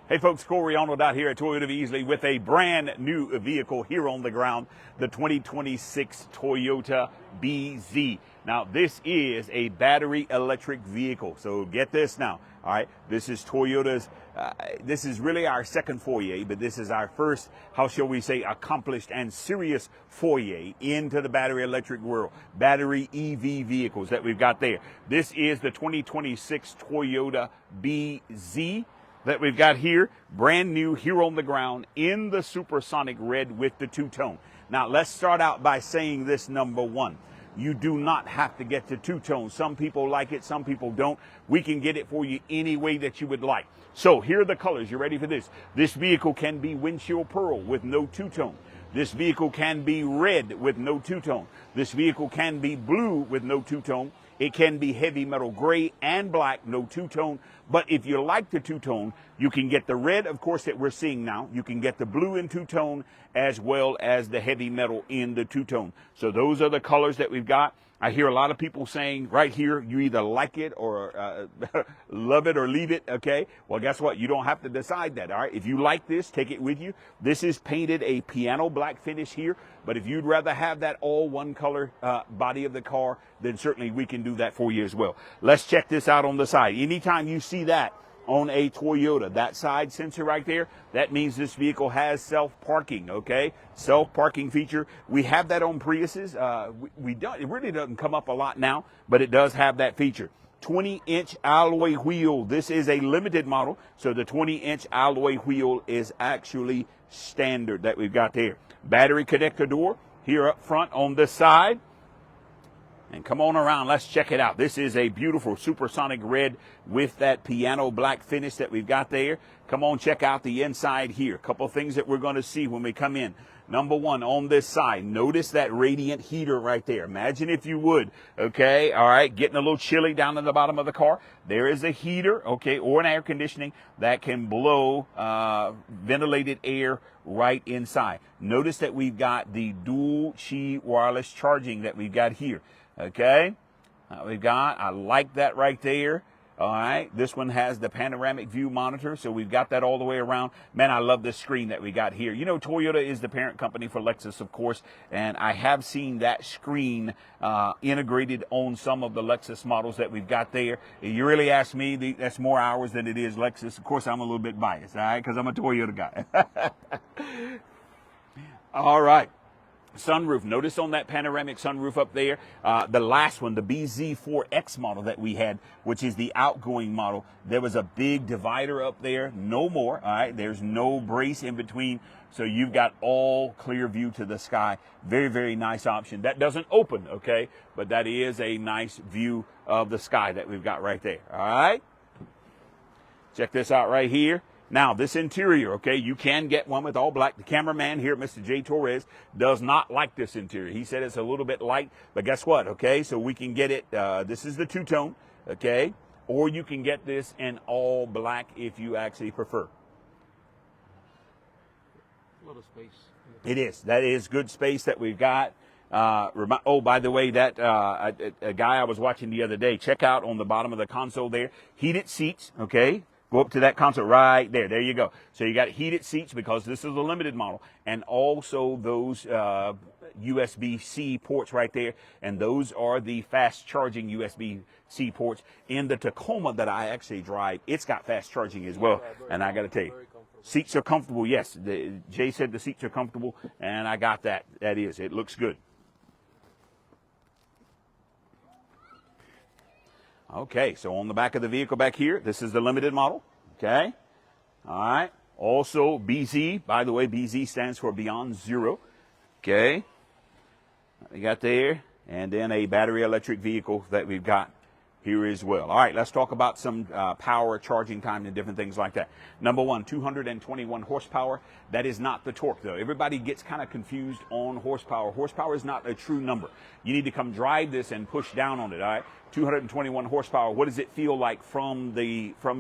Hey folks, Corey Arnold out here at Toyota of Easley with a brand new vehicle here on the ground, the 2026 Toyota BZ. Now this is a battery electric vehicle, so get this now. All right, this is Toyota's, this is really our second foray, but this is our first, how shall we say, accomplished and serious foray into the battery electric world, battery EV vehicles that we've got there. This is the 2026 Toyota BZ that we've got here, brand new here on the ground in the supersonic red with the two-tone. Now let's start out by saying this, number one. You do not have to get the two-tone. Some people like it, some people don't. We can get it for you any way that you would like. So here are the colors. You ready for this? This vehicle can be windshield pearl with no two-tone. This vehicle can be red with no two-tone. This vehicle can be blue with no two-tone. It can be heavy metal gray and black, no two-tone. But if you like the two-tone, you can get the red, of course, that we're seeing now. You can get the blue in two-tone as well as the heavy metal in the two-tone. So those are the colors that we've got. I hear a lot of people saying right here, you either like it or love it or leave it, okay? Well, guess what? You don't have to decide that, all right? If you like this, take it with you. This is painted a piano black finish here, but if you'd rather have that all one color body of the car, then certainly we can do that for you as well. Let's check this out on the side. Anytime you see that on a Toyota, that side sensor right there, that means this vehicle has self-parking, okay? Self-parking feature. We have that on Priuses. We don't, it really doesn't come up a lot now, but it does have that feature. 20-inch alloy wheel. This is a limited model, so the 20-inch alloy wheel is actually standard that we've got there. Battery connector door here up front on this side. And come on around, let's check it out. This is a beautiful supersonic red with that piano black finish that we've got there. Come on, check out the inside here. A couple of things that we're going to see when we come in. Number one, on this side, notice that radiant heater right there. Imagine if you would, okay, all right, getting a little chilly down in the bottom of the car. There is a heater, okay, or an air conditioning that can blow ventilated air right inside. Notice that we've got the dual Qi wireless charging that we've got here. Okay, I like that right there. All right, this one has the panoramic view monitor, so we've got that all the way around. Man, I love this screen that we got here. You know, Toyota is the parent company for Lexus, of course, and I have seen that screen integrated on some of the Lexus models that we've got there. If you really ask me, that's more hours than it is Lexus. Of course, I'm a little bit biased, all right, because I'm a Toyota guy. All right. Sunroof. Notice on that panoramic sunroof up there, the last one, the BZ4X model that we had, which is the outgoing model, there was a big divider up there. No more. All right. There's no brace in between. So you've got all clear view to the sky. Very, very nice option. That doesn't open, okay, but that is a nice view of the sky that we've got right there. All right. Check this out right here. Now, this interior, okay, you can get one with all black. The cameraman here, Mr. J. Torres, does not like this interior. He said it's a little bit light, but guess what, okay? So we can get it, this is the two-tone, okay? Or you can get this in all black if you actually prefer. A lot of space. It is. That is good space that we've got. Oh, by the way, that a guy I was watching the other day, check out on the bottom of the console there, heated seats, okay? Go up to that console right there. There you go. So you got heated seats because this is a limited model. And also those USB-C ports right there. And those are the fast charging USB-C ports. In the Tacoma that I actually drive, it's got fast charging as well. And I got to tell you, seats are comfortable. Yes, Jay said the seats are comfortable. And I got that. That is. It looks good. Okay, so on the back of the vehicle back here, this is the limited model, okay? All right, also BZ, by the way, BZ stands for Beyond Zero, okay? We got there, and then a battery electric vehicle that we've got here as well. All right, let's talk about some power, charging time, and different things like that. Number one, 221 horsepower. That is not the torque, though. Everybody gets kind of confused on horsepower. Horsepower is not a true number. You need to come drive this and push down on it, all right? 221 horsepower. What does it feel like from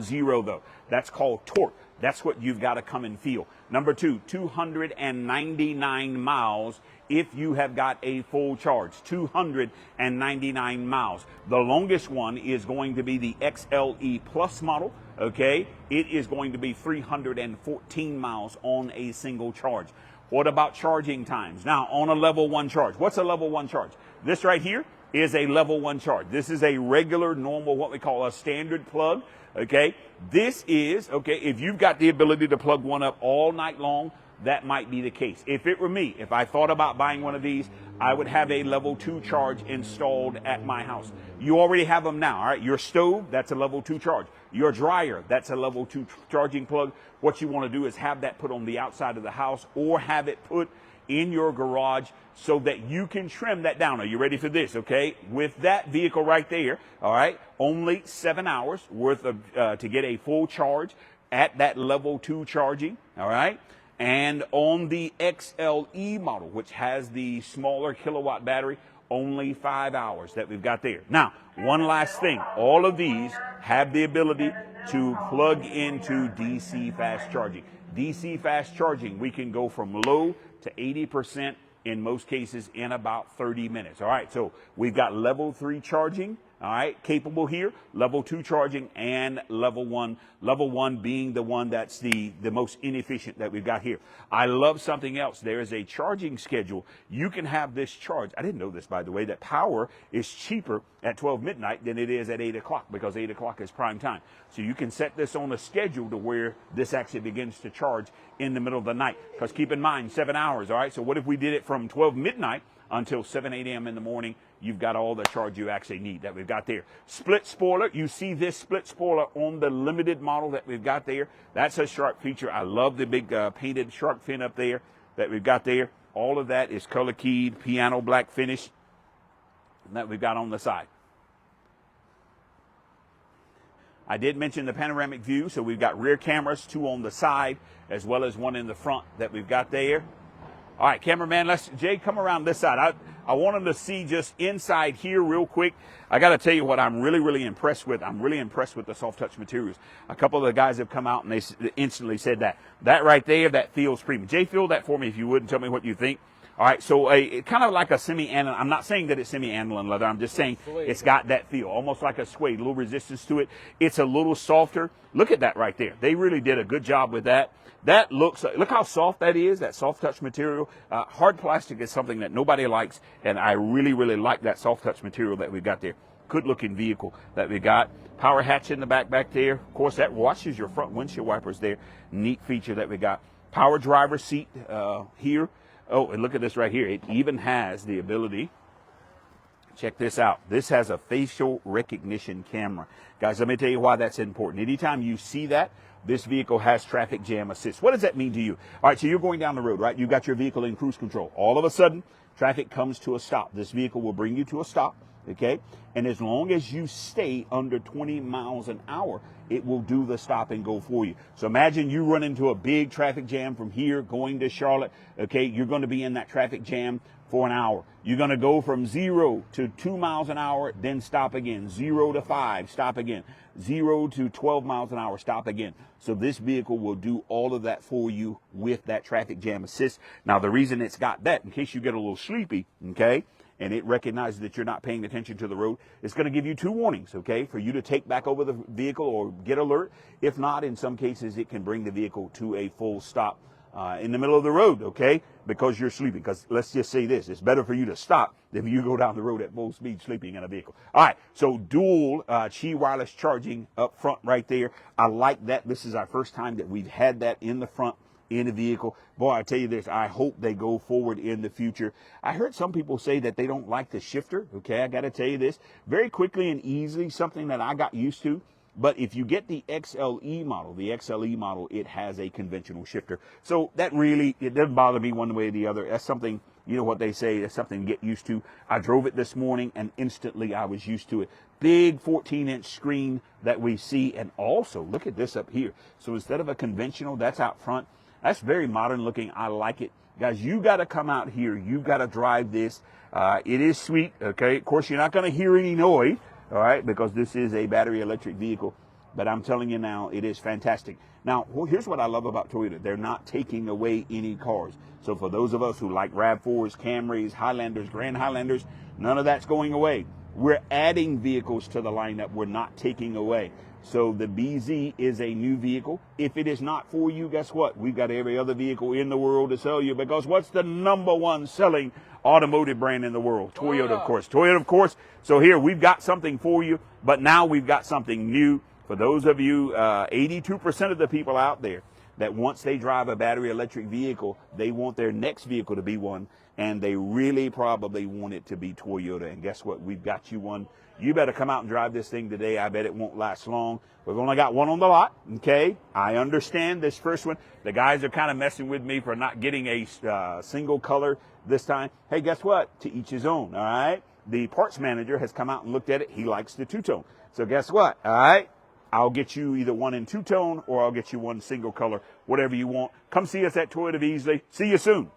zero though? That's called torque. That's what you've got to come and feel. Number two, 299 miles if you have got a full charge. 299 miles. The longest one is going to be the XLE Plus model. Okay, it is going to be 314 miles on a single charge. What about charging times? Now, on a level 1 charge, what's a level 1 charge? This right here is a level 1 charge. This is a regular, normal, what we call a standard plug. Okay, this is, okay, if you've got the ability to plug one up all night long, that might be the case. If it were me, if I thought about buying one of these, I would have a level 2 charge installed at my house. You already have them now, all right? Your stove, that's a level 2 charge. Your dryer, that's a level 2 charging plug. What you want to do is have that put on the outside of the house or have it put in your garage so that you can trim that down. Are you ready for this? Okay, with that vehicle right there, all right, only 7 hours worth of to get a full charge at that level 2 charging, all right. And on the XLE model, which has the smaller kilowatt battery, only 5 hours that we've got there. Now, one last thing, all of these have the ability to plug into DC fast charging. DC fast charging, we can go from low to 80% in most cases in about 30 minutes. All right, so we've got level 3 charging, all right, capable here, level 2 charging, and level 1. Level 1 being the one that's the most inefficient that we've got here. I love something else. There is a charging schedule. You can have this charge. I didn't know this, by the way, that power is cheaper at 12 midnight than it is at 8 o'clock because 8 o'clock is prime time. So you can set this on a schedule to where this actually begins to charge in the middle of the night. Because keep in mind, 7 hours, all right? So what if we did it from 12 midnight until 7, 8 a.m. in the morning? You've got all the charge you actually need that we've got there. Split spoiler. You see this split spoiler on the limited model that we've got there. That's a shark feature. I love the big painted shark fin up there that we've got there. All of that is color keyed, piano black finish that we've got on the side. I did mention the panoramic view, so we've got rear cameras, 2 on the side, as well as 1 in the front that we've got there. All right, cameraman, Jay, come around this side. I wanted to see just inside here real quick. I got to tell you what I'm really impressed with. I'm really impressed with the soft touch materials. A couple of the guys have come out and they instantly said that. That right there, that feels premium. Jay, feel that for me if you would and tell me what you think. All right, so kind of like a semi-aniline. I'm not saying that it's semi-aniline leather. I'm just saying it's got that feel, almost like a suede, a little resistance to it. It's a little softer. Look at that right there. They really did a good job with that. That looks, look how soft that is, that soft touch material. Hard plastic is something that nobody likes, and I really like that soft touch material that we've got there. Good looking vehicle that we got. Power hatch in the back there. Of course, that washes your front windshield wipers there. Neat feature that we got. Power driver seat here. Oh, and look at this right here. It even has the ability, check this out. This has a facial recognition camera. Guys, let me tell you why that's important. Anytime you see that, this vehicle has traffic jam assist. What does that mean to you? All right, so you're going down the road, right? You've got your vehicle in cruise control. All of a sudden, traffic comes to a stop. This vehicle will bring you to a stop, okay? And as long as you stay under 20 miles an hour, it will do the stop and go for you. So imagine you run into a big traffic jam from here going to Charlotte, okay? You're going to be in that traffic jam for an hour. You're going to go from 0 to 2 miles an hour, then stop again. 0 to 5, stop again. 0 to 12 miles an hour, stop again. So this vehicle will do all of that for you with that traffic jam assist. Now, the reason it's got that, in case you get a little sleepy, okay, and it recognizes that you're not paying attention to the road, it's going to give you 2 warnings, okay, for you to take back over the vehicle or get alert. If not, in some cases, it can bring the vehicle to a full stop in the middle of the road, okay, because you're sleeping. Because let's just say this, it's better for you to stop than you go down the road at full speed sleeping in a vehicle. All right, so dual Qi wireless charging up front right there. I like that. This is our first time that we've had that in the front in the vehicle. Boy, I tell you this, I hope they go forward in the future. I heard some people say that they don't like the shifter, okay? I got to tell you this, very quickly and easily, something that I got used to. But if you get the XLE model, it has a conventional shifter. So that really, it doesn't bother me one way or the other. That's something, you know what they say, that's something to get used to. I drove it this morning and instantly I was used to it. Big 14-inch screen that we see. And also, look at this up here. So instead of a conventional, that's out front. That's very modern looking. I like it. Guys, you got to come out here. You got to drive this. It is sweet, okay? Of course, you're not going to hear any noise. all right, because this is a battery electric vehicle. But I'm telling you now, it is fantastic. Now, here's what I love about Toyota. They're not taking away any cars. So for those of us who like RAV4s, Camrys, Highlanders, Grand Highlanders, none of that's going away. We're adding vehicles to the lineup. We're not taking away. So the BZ is a new vehicle. If it is not for you, guess what? We've got every other vehicle in the world to sell you, because what's the number one selling automotive brand in the world? Toyota, of course. Toyota, of course. So here, we've got something for you, but now we've got something new. For those of you, 82% of the people out there that once they drive a battery electric vehicle, they want their next vehicle to be one, and they really probably want it to be Toyota. And guess what? We've got you one. You better come out and drive this thing today. I bet it won't last long. We've only got one on the lot, okay? I understand this first one. The guys are kind of messing with me for not getting a single color this time. Hey, guess what? To each his own, all right? The parts manager has come out and looked at it. He likes the two-tone. So guess what, all right? I'll get you either one in two-tone, or I'll get you one single color, whatever you want. Come see us at Toyota of Easley. See you soon.